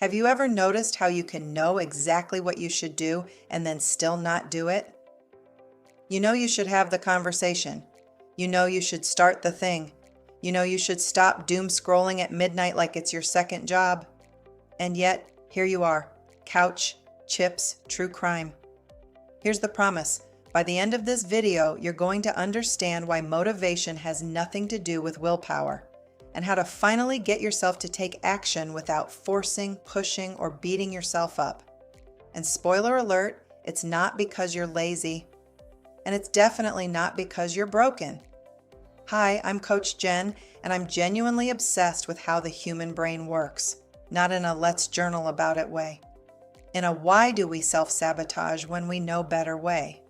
Have you ever noticed how you can know exactly what you should do and then still not do it? You know you should have the conversation. You know you should start the thing. You know you should stop doom scrolling at midnight like it's your second job. And yet, here you are. Couch, chips, true crime. Here's the promise. By the end of this video, you're going to understand why motivation has nothing to do with willpower, and how to finally get yourself to take action without forcing, pushing, or beating yourself up. And spoiler alert, it's not because you're lazy, and it's definitely not because you're broken. Hi, I'm Coach Jen, and I'm genuinely obsessed with how the human brain works, not in a let's journal about it way. In a why do we self-sabotage when we know better way.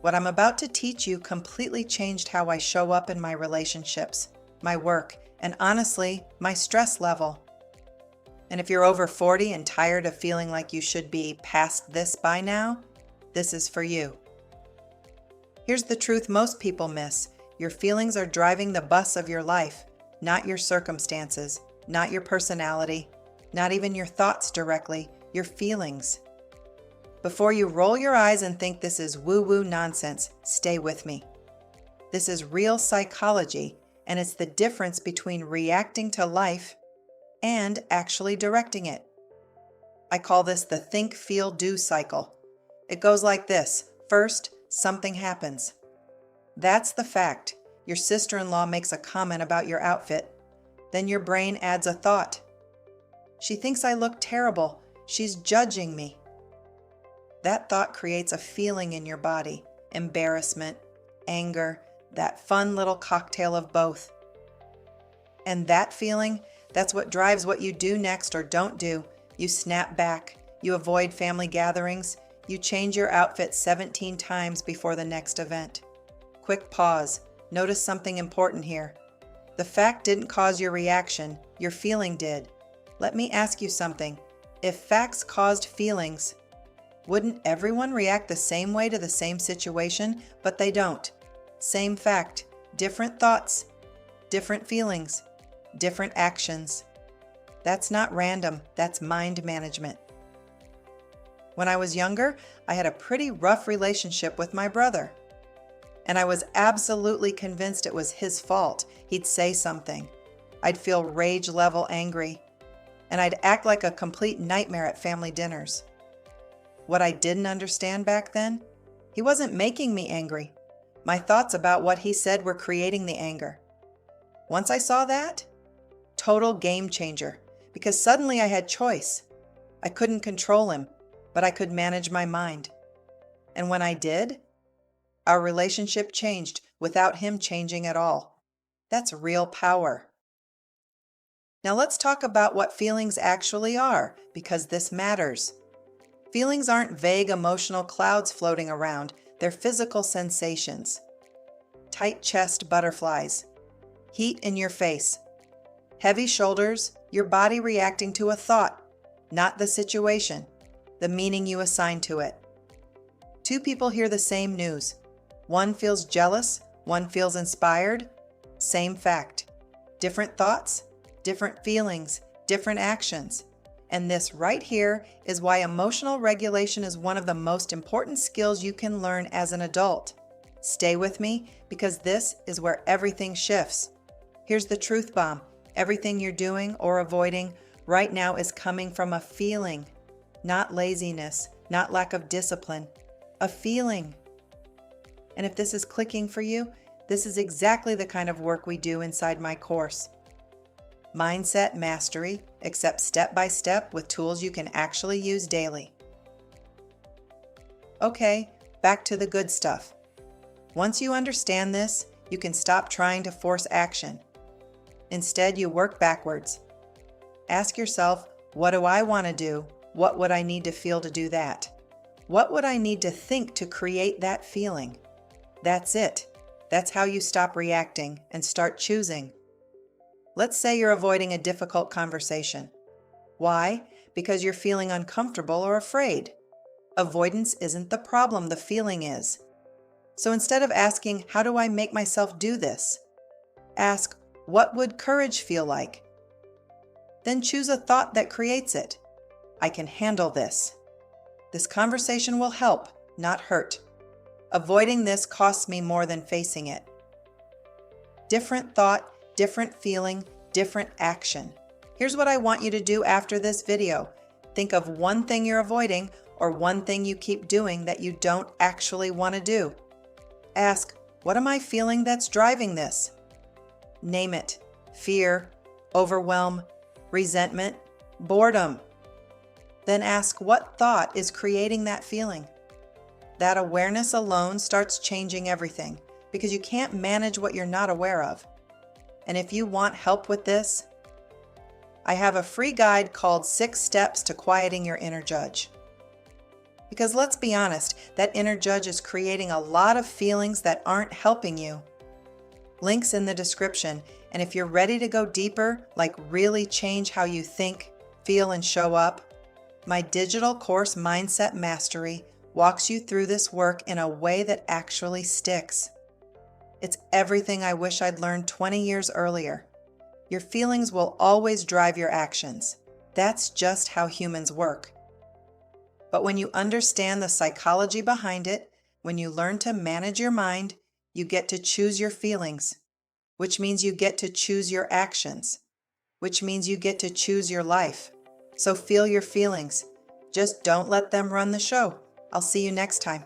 What I'm about to teach you completely changed how I show up in my relationships, my work, and honestly, my stress level. And if you're over 40 and tired of feeling like you should be past this by now, this is for you. Here's the truth most people miss. Your feelings are driving the bus of your life, not your circumstances, not your personality, not even your thoughts directly, your feelings. Before you roll your eyes and think this is woo-woo nonsense, stay with me. This is real psychology, and it's the difference between reacting to life and actually directing it. I call this the think, feel, do cycle. It goes like this. First, something happens. That's the fact. Your sister-in-law makes a comment about your outfit. Then your brain adds a thought. She thinks I look terrible. She's judging me. That thought creates a feeling in your body. Embarrassment, anger, that fun little cocktail of both. And that feeling, that's what drives what you do next or don't do. You snap back. You avoid family gatherings. You change your outfit 17 times before the next event. Quick pause. Notice something important here. The fact didn't cause your reaction. Your feeling did. Let me ask you something. If facts caused feelings, wouldn't everyone react the same way to the same situation? But they don't. Same fact, different thoughts, different feelings, different actions. That's not random, that's mind management. When I was younger, I had a pretty rough relationship with my brother. And I was absolutely convinced it was his fault. He'd say something. I'd feel rage level angry. And I'd act like a complete nightmare at family dinners. What I didn't understand back then, he wasn't making me angry. My thoughts about what he said were creating the anger. Once I saw that, total game changer, because suddenly I had choice. I couldn't control him, but I could manage my mind. And when I did, our relationship changed without him changing at all. That's real power. Now let's talk about what feelings actually are, because this matters. Feelings aren't vague emotional clouds floating around, they're physical sensations. Tight chest butterflies, heat in your face, heavy shoulders, your body reacting to a thought, not the situation, the meaning you assign to it. Two people hear the same news. One feels jealous, one feels inspired. Same fact. Different thoughts, different feelings, different actions. And this right here is why emotional regulation is one of the most important skills you can learn as an adult. Stay with me, because this is where everything shifts. Here's the truth bomb. Everything you're doing or avoiding right now is coming from a feeling, not laziness, not lack of discipline, a feeling. And if this is clicking for you, this is exactly the kind of work we do inside my course. Mindset Mastery, except step by step with tools you can actually use daily. Okay, back to the good stuff. Once you understand this, you can stop trying to force action. Instead, you work backwards. Ask yourself, what do I want to do? What would I need to feel to do that? What would I need to think to create that feeling? That's it. That's how you stop reacting and start choosing. Let's say you're avoiding a difficult conversation. Why? Because you're feeling uncomfortable or afraid. Avoidance isn't the problem, the feeling is. So instead of asking, how do I make myself do this? Ask, what would courage feel like? Then choose a thought that creates it. I can handle this. This conversation will help, not hurt. Avoiding this costs me more than facing it. Different thought, different feeling, different action. Here's what I want you to do after this video. Think of one thing you're avoiding or one thing you keep doing that you don't actually want to do. Ask, what am I feeling that's driving this? Name it. Fear, overwhelm, resentment, boredom. Then ask what thought is creating that feeling. That awareness alone starts changing everything because you can't manage what you're not aware of. And if you want help with this, I have a free guide called 6 Steps to Quieting Your Inner Judge. Because let's be honest, that inner judge is creating a lot of feelings that aren't helping you. Links in the description, and if you're ready to go deeper, like really change how you think, feel, and show up, my digital course Mindset Mastery walks you through this work in a way that actually sticks. It's everything I wish I'd learned 20 years earlier. Your feelings will always drive your actions. That's just how humans work. But when you understand the psychology behind it, when you learn to manage your mind, you get to choose your feelings, which means you get to choose your actions, which means you get to choose your life. So feel your feelings. Just don't let them run the show. I'll see you next time.